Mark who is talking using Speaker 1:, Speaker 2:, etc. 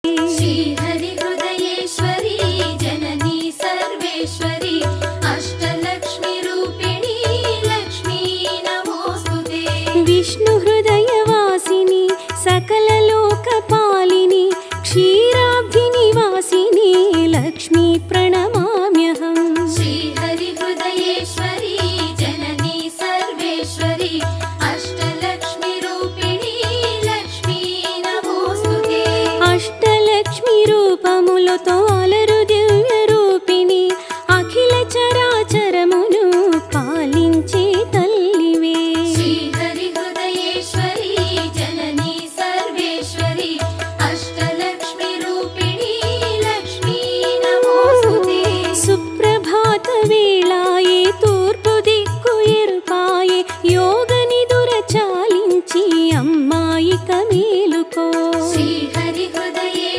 Speaker 1: श्रीहरिहृदयेश्वरी जननी सर्वेश्वरी अष्टलक्ष्मीरूपिणी लक्ष्मी नमोस्तुते।
Speaker 2: विष्णुहृदयवासिनी सकललोकपालिनी क्षीराब्धिनिवासिनी लक्ष्मी प्रणमाम्यहम्।
Speaker 1: श्रीहरिहृदयेश्वरी जननी सर्वेश्वरी अष्टलक्ष्मीरूपिणी लक्ष्मी नमोस्तुते।
Speaker 2: अष्टलक्ष्मी रूपमुलतो అలరు